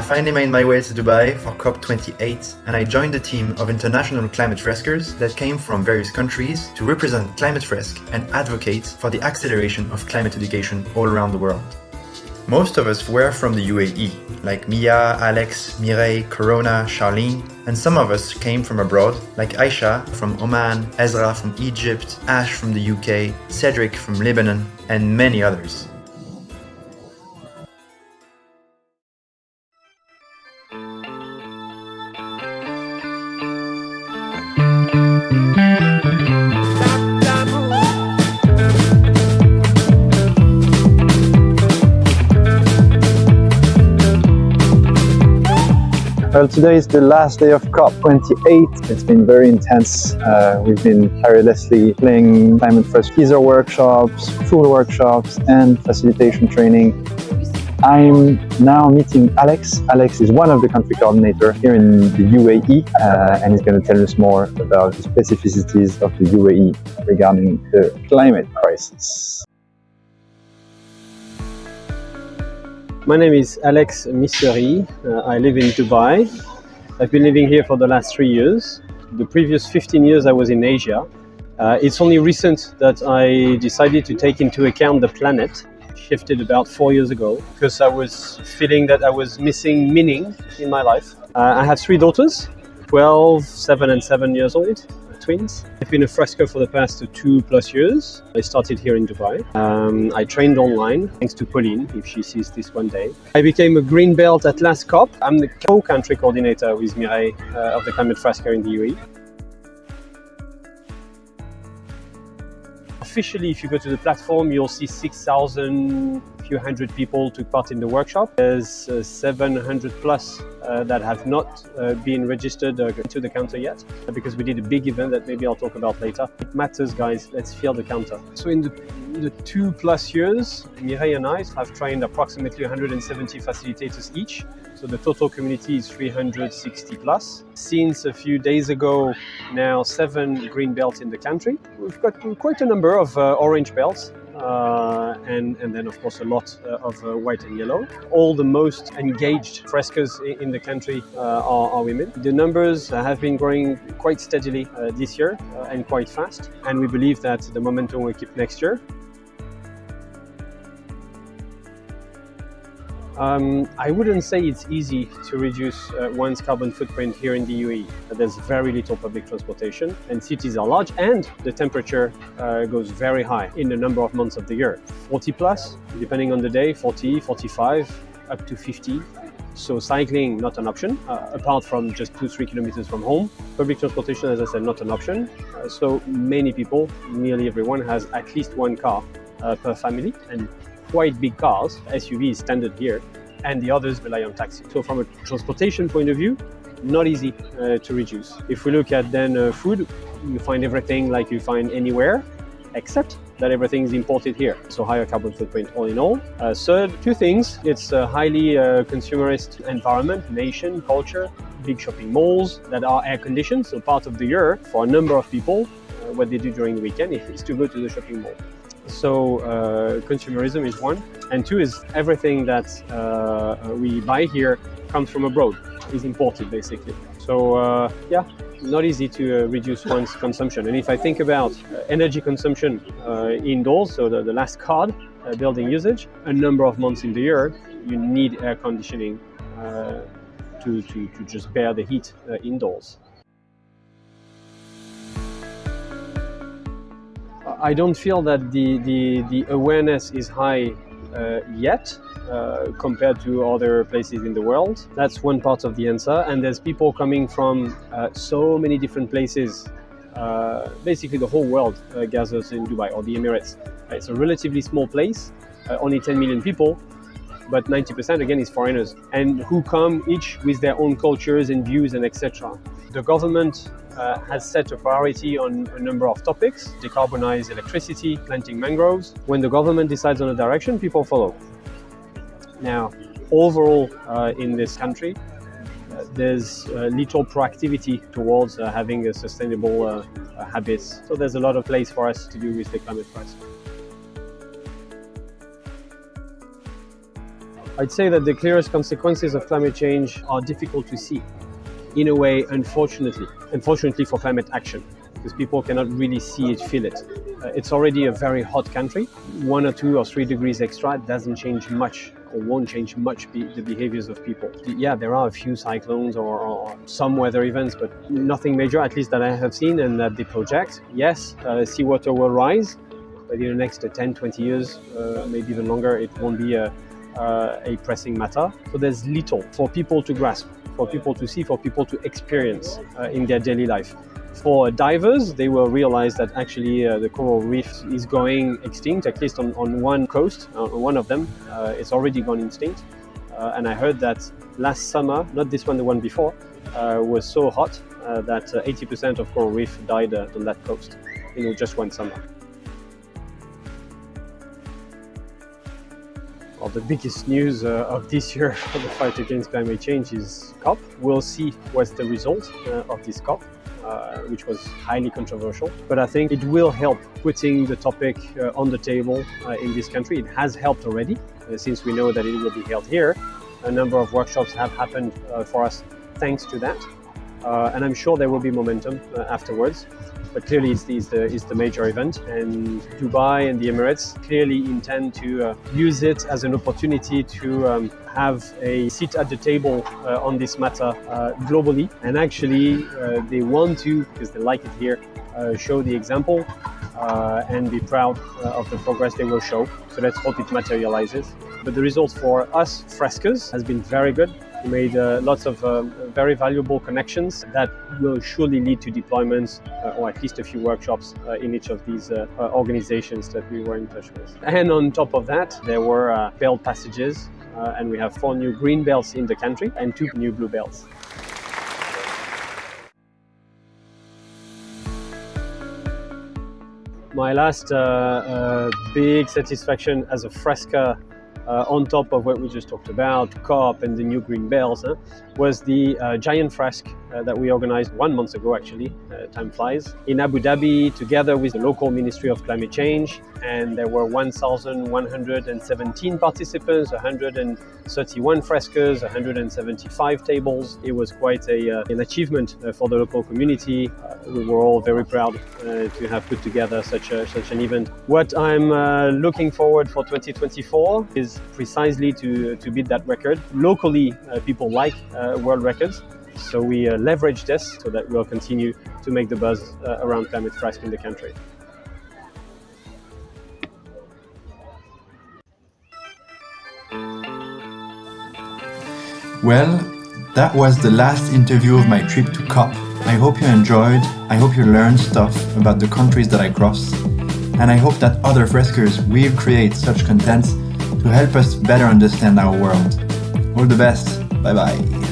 finally made my way to Dubai for COP28 and I joined a team of international Climate Freskers that came from various countries to represent Climate Fresk and advocate for the acceleration of climate education all around the world. Most of us were from the UAE, like Mia, Alex, Mireille, Corona, Charlene, and some of us came from abroad, like Aisha from Oman, Ezra from Egypt, Ash from the UK, Cedric from Lebanon, and many others. Well, today is the last day of COP28. It's been very intense. We've been tirelessly playing Climate Fresker teaser workshops, food workshops, and facilitation training. I'm now meeting Alex. Alex is one of the country coordinators here in the UAE, and he's going to tell us more about the specificities of the UAE regarding the climate crisis. My name is Alex Misseri. I live in Dubai. I've been living here for the last 3 years. The previous 15 years I was in Asia. It's only recent that I decided to take into account the planet. Shifted about 4 years ago because I was feeling that I was missing meaning in my life. I have 3 daughters, 12, 7 and 7 years old. Twins. I've been a fresker for the past 2+ years. I started here in Dubai. I trained online, thanks to Pauline, if she sees this one day. I became a green belt at last COP. I'm the co-country coordinator with Mireille of the Climate Fresker in the UAE. Officially, if you go to the platform, you'll see 6,000, few hundred people took part in the workshop. There's 700 plus that have not been registered to the counter yet, because we did a big event that maybe I'll talk about later. It matters, guys, let's fill the counter. So in the 2+ years, Mireille and I have trained approximately 170 facilitators each. So the total community is 360 plus. Since a few days ago, now 7 green belts in the country. We've got quite a number of orange belts. And then of course a lot of white and yellow. All the most engaged freskers in the country are women. The numbers have been growing quite steadily this year and quite fast, and we believe that the momentum will keep next year. I wouldn't say it's easy to reduce one's carbon footprint here in the UAE. There's very little public transportation and cities are large and the temperature goes very high in a number of months of the year. 40 plus, depending on the day, 40, 45, up to 50. So cycling, not an option, apart from just 2-3 kilometers from home. Public transportation, as I said, not an option. So many people, nearly everyone, has at least one car per family, and quite big cars. SUV is standard here, and the others rely on taxi. So from a transportation point of view, not easy to reduce. If we look at then food, you find everything like you find anywhere, except that everything is imported here. So higher carbon footprint all in all. Third, 2 things. It's a highly consumerist environment, nation, culture, big shopping malls that are air conditioned. So part of the year for a number of people, what they do during the weekend is to go to the shopping mall. So consumerism is 1, and 2 is everything that we buy here comes from abroad, is imported basically. So yeah, not easy to reduce one's consumption. And if I think about energy consumption indoors, so the last card, building usage, a number of months in the year, you need air conditioning to just bear the heat indoors. I don't feel that the awareness is high yet compared to other places in the world. That's one part of the answer, and there's people coming from so many different places. Basically the whole world gathers in Dubai or the Emirates. It's a relatively small place, only 10 million people, but 90% again is foreigners, and who come each with their own cultures and views and etc. The government has set a priority on a number of topics: decarbonize electricity, planting mangroves. When the government decides on a direction, people follow. Now, overall in this country, there's little proactivity towards having a sustainable habits. So there's a lot of place for us to do with the Climate Fresker. I'd say that the clearest consequences of climate change are difficult to see. In a way, unfortunately for climate action, because people cannot really see it, feel it. It's already a very hot country. 1 or 2 or 3 degrees extra doesn't change much, or won't change much the behaviors of people. Yeah, there are a few cyclones or some weather events, but nothing major, at least that I have seen and that they project. Yes, seawater will rise, but in the next 10, 20 years, maybe even longer, it won't be a pressing matter. So there's little for people to grasp, for people to see, for people to experience in their daily life. For divers, they will realize that actually the coral reef is going extinct, at least on one coast, one of them. It's already gone extinct. And I heard that last summer, not this one, the one before, was so hot that 80% of coral reef died on that coast, just one summer. Well, the biggest news of this year for the fight against climate change is COP. We'll see what's the result of this COP. Which was highly controversial. But I think it will help putting the topic on the table in this country. It has helped already, since we know that it will be held here. A number of workshops have happened for us thanks to that. And I'm sure there will be momentum afterwards. But clearly it's the major event, and Dubai and the Emirates clearly intend to use it as an opportunity to have a seat at the table on this matter globally. And actually they want to, because they like it here, show the example and be proud of the progress they will show. So let's hope it materializes. But the results for us, Freskers, has been very good. We made lots of very valuable connections that will surely lead to deployments or at least a few workshops in each of these organizations that we were in touch with. And on top of that, there were belt passages, and we have 4 new green belts in the country and 2 new blue belts. My last big satisfaction as a Fresker, on top of what we just talked about, COP and the new green bells, was the giant fresk that we organized 1 month ago, actually, time flies, in Abu Dhabi, together with the local Ministry of Climate Change. And there were 1,117 participants, 131 freskers, 175 tables. It was quite an achievement for the local community. We were all very proud to have put together such an event. What I'm looking forward for 2024 is precisely to beat that record. Locally, people like world records, so we leverage this so that we'll continue to make the buzz around Climate Fresker in the country. Well, that was the last interview of my trip to COP. I hope you enjoyed, I hope you learned stuff about the countries that I crossed, and I hope that other Freskers will create such content to help us better understand our world. All the best, bye bye.